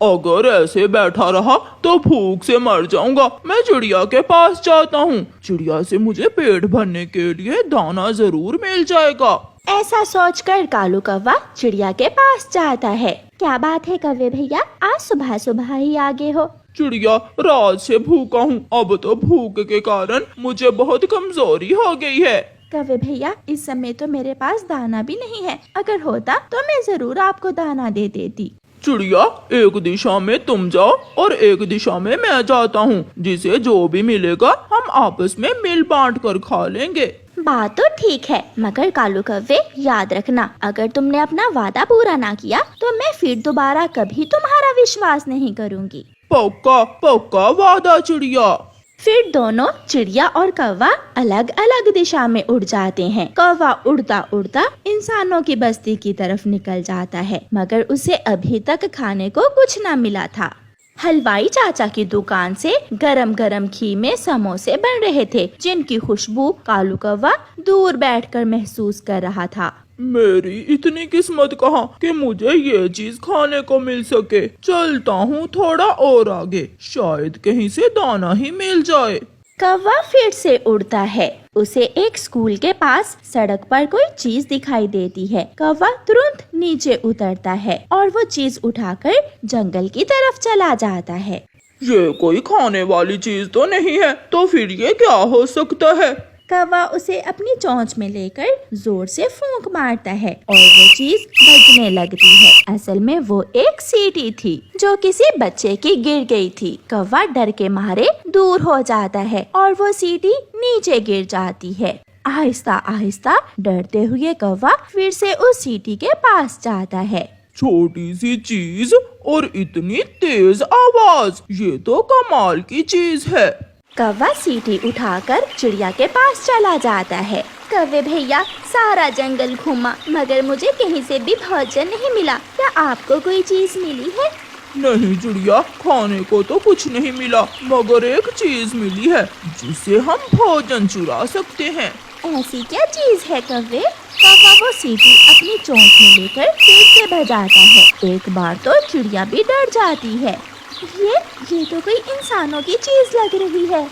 अगर ऐसे बैठा रहा तो भूख से मर जाऊंगा। मैं चिड़िया के पास जाता हूँ। चिड़िया से मुझे पेट भरने के लिए दाना जरूर मिल जाएगा। ऐसा सोचकर कालू कौवा चिड़िया के पास जाता है। क्या बात है कौवे भैया, आज सुबह सुबह ही आगे हो? चिड़िया, रात से भूखा हूँ। अब तो भूख के कारण मुझे बहुत कमजोरी हो गई है। कौवे भैया, इस समय तो मेरे पास दाना भी नहीं है। अगर होता तो मैं जरूर आपको दाना दे देती। चिड़िया, एक दिशा में तुम जाओ और एक दिशा में मैं जाता हूँ। जिसे जो भी मिलेगा हम आपस में मिल बांट कर खा लेंगे। बात तो ठीक है, मगर कालू कौवे याद रखना, अगर तुमने अपना वादा पूरा ना किया तो मैं फिर दोबारा कभी तुम्हारा विश्वास नहीं करूँगी। पक्का पक्का वादा चिड़िया। फिर दोनों चिड़िया और कौवा अलग अलग दिशा में उड़ जाते हैं। कौवा उड़ता उड़ता इंसानों की बस्ती की तरफ निकल जाता है, मगर उसे अभी तक खाने को कुछ न मिला था। हलवाई चाचा की दुकान से गरम गरम घी में समोसे बन रहे थे, जिनकी खुशबू कालू कौवा दूर बैठकर महसूस कर रहा था। मेरी इतनी किस्मत कहाँ कि मुझे ये चीज खाने को मिल सके। चलता हूँ थोड़ा और आगे, शायद कहीं से दाना ही मिल जाए। कौवा फिर से उड़ता है। उसे एक स्कूल के पास सड़क पर कोई चीज दिखाई देती है। कौवा तुरंत नीचे उतरता है और वो चीज उठाकर जंगल की तरफ चला जाता है। ये कोई खाने वाली चीज तो नहीं है, तो फिर ये क्या हो सकता है? कौवा उसे अपनी चोंच में लेकर जोर से फूंक मारता है और वो चीज बजने लगती है। असल में वो एक सीटी थी जो किसी बच्चे की गिर गई थी। कौवा डर के मारे दूर हो जाता है और वो सीटी नीचे गिर जाती है। आहिस्ता आहिस्ता डरते हुए कौवा फिर से उस सीटी के पास जाता है। छोटी सी चीज और इतनी तेज आवाज, ये तो कमाल की चीज है। कौवा सीटी उठाकर चिड़िया के पास चला जाता है। कौवे भैया, सारा जंगल घूमा मगर मुझे कहीं से भी भोजन नहीं मिला। क्या आपको कोई चीज मिली है? नहीं चिड़िया, खाने को तो कुछ नहीं मिला, मगर एक चीज मिली है जिससे हम भोजन चुरा सकते हैं। ऐसी क्या चीज है कौवे? कौवा वो सीटी अपनी चोंच में लेकर फिर से बजाता है। एक बार तो चिड़िया भी डर जाती है। ये तो कोई इंसानों की चीज लग रही है।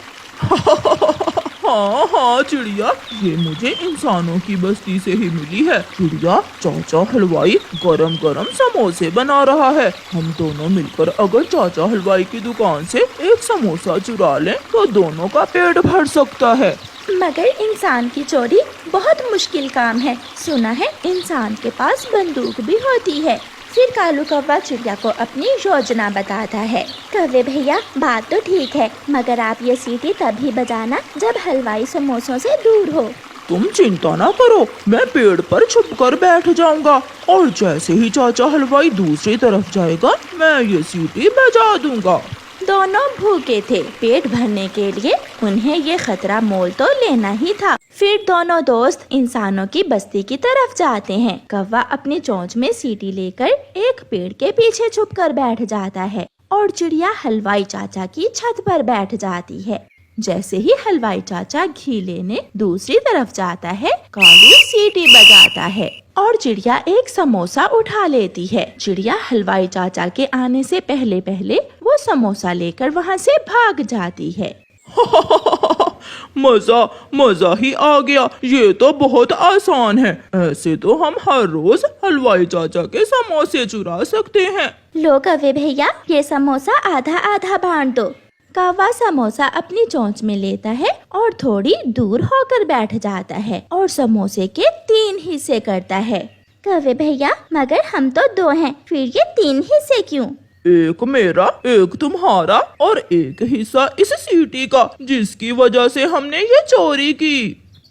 हाँ हाँ चिड़िया, ये मुझे इंसानों की बस्ती से ही मिली है। चिड़िया, चाचा हलवाई गरम गरम समोसे बना रहा है। हम दोनों मिलकर अगर चाचा हलवाई की दुकान से एक समोसा चुरा लें तो दोनों का पेट भर सकता है। मगर इंसान की चोरी बहुत मुश्किल काम है। सुना है इंसान के पास बंदूक भी होती है। फिर कालू कौवा चिड़िया को अपनी योजना बताता है। कौवे भैया, बात तो ठीक है, मगर आप ये सीटी तभी बजाना जब हलवाई समोसों से दूर हो। तुम चिंता ना करो, मैं पेड़ पर छुपकर बैठ जाऊंगा और जैसे ही चाचा हलवाई दूसरी तरफ जाएगा मैं ये सीटी बजा दूंगा। दोनों भूखे थे। पेट भरने के लिए उन्हें ये खतरा मोल तो लेना ही था। फिर दोनों दोस्त इंसानों की बस्ती की तरफ जाते हैं। कौवा अपनी चोंच में सीटी लेकर एक पेड़ के पीछे छुपकर बैठ जाता है और चिड़िया हलवाई चाचा की छत पर बैठ जाती है। जैसे ही हलवाई चाचा घी लेने दूसरी तरफ जाता है, कालू सीटी बजाता है और चिड़िया एक समोसा उठा लेती है। चिड़िया हलवाई चाचा के आने से पहले पहले वो समोसा लेकर वहाँ से भाग जाती है। मजा ही आ गया, ये तो बहुत आसान है। ऐसे तो हम हर रोज हलवाई चाचा के समोसे चुरा सकते हैं। लो कौवे भैया, ये समोसा आधा आधा बांट दो। कौवा समोसा अपनी चोंच में लेता है और थोड़ी दूर होकर बैठ जाता है और समोसे के 3 हिस्से करता है। कौवे भैया, मगर हम तो 2 हैं, फिर ये 3 हिस्से क्यों? एक मेरा, एक तुम्हारा और एक हिस्सा इस सीटी का, जिसकी वजह से हमने ये चोरी की।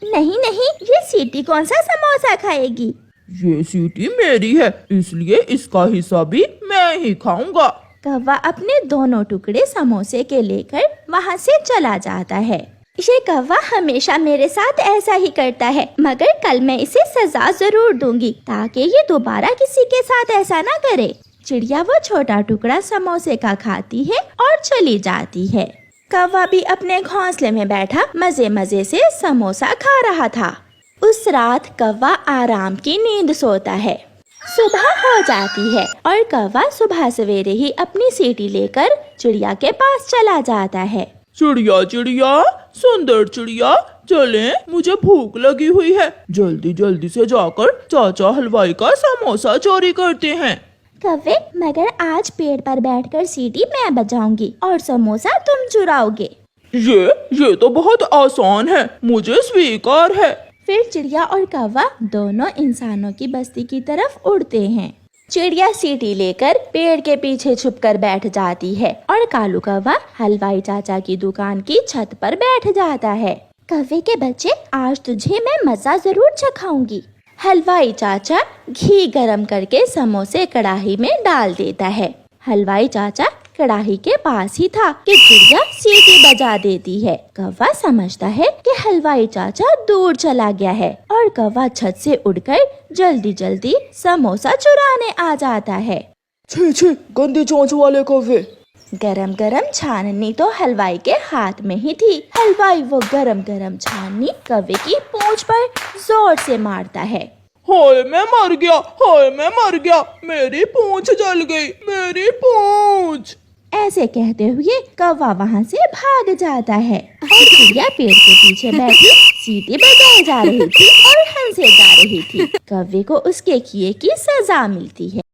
नहीं नहीं, ये सीटी कौन सा समोसा खाएगी? ये सीटी मेरी है, इसलिए इसका हिस्सा भी मैं ही खाऊंगा। कौवा अपने दोनों टुकड़े समोसे के लेकर वहाँ से चला जाता है। ये कौवा हमेशा मेरे साथ ऐसा ही करता है, मगर कल मैं इसे सजा जरूर दूंगी ताकि ये दोबारा किसी के साथ ऐसा ना करे। चिड़िया वो छोटा टुकड़ा समोसे का खाती है और चली जाती है। कौवा भी अपने घोंसले में बैठा मजे मजे से समोसा खा रहा था। उस रात कौवा आराम की नींद सोता है। सुबह हो जाती है और कौवा सुबह सवेरे ही अपनी सीटी लेकर चिड़िया के पास चला जाता है। चिड़िया चिड़िया, सुंदर चिड़िया, चलें, मुझे भूख लगी हुई है। जल्दी जल्दी से जाकर चाचा हलवाई का समोसा चोरी करते हैं। कौवे, मगर आज पेड़ पर बैठकर सीटी मैं बजाऊंगी और समोसा तुम चुराओगे। ये तो बहुत आसान है, मुझे स्वीकार है। फिर चिड़िया और कौवा दोनों इंसानों की बस्ती की तरफ उड़ते हैं। चिड़िया सीटी लेकर पेड़ के पीछे छुपकर बैठ जाती है और कालू कौवा हलवाई चाचा की दुकान की छत पर बैठ जाता है। कौवे के बच्चे, आज तुझे मैं मजा जरूर चखाऊंगी। हलवाई चाचा घी गरम करके समोसे कढ़ाई में डाल देता है। हलवाई चाचा कढ़ाई के पास ही था कि चिड़िया सीटी बजा देती है। कौवा समझता है कि हलवाई चाचा दूर चला गया है और कौवा छत से उड़कर जल्दी जल्दी समोसा चुराने आ जाता है। छी छी, गंदी चोंच वाले कौवे। गरम गरम छाननी तो हलवाई के हाथ में ही थी। हलवाई वो गरम गरम छाननी कौवे की पूंछ पर जोर से मारता है। हाय मैं मर गया, हाय मैं मर गया, मेरी पूंछ जल गई, मेरी पूंछ। ऐसे कहते हुए कौवा वहाँ से भाग जाता है और चिड़िया पेड़ के पीछे बैठी सीटी बजाए जा रही थी और हंसे जा रही थी। कौवे को उसके किए की सजा मिलती है।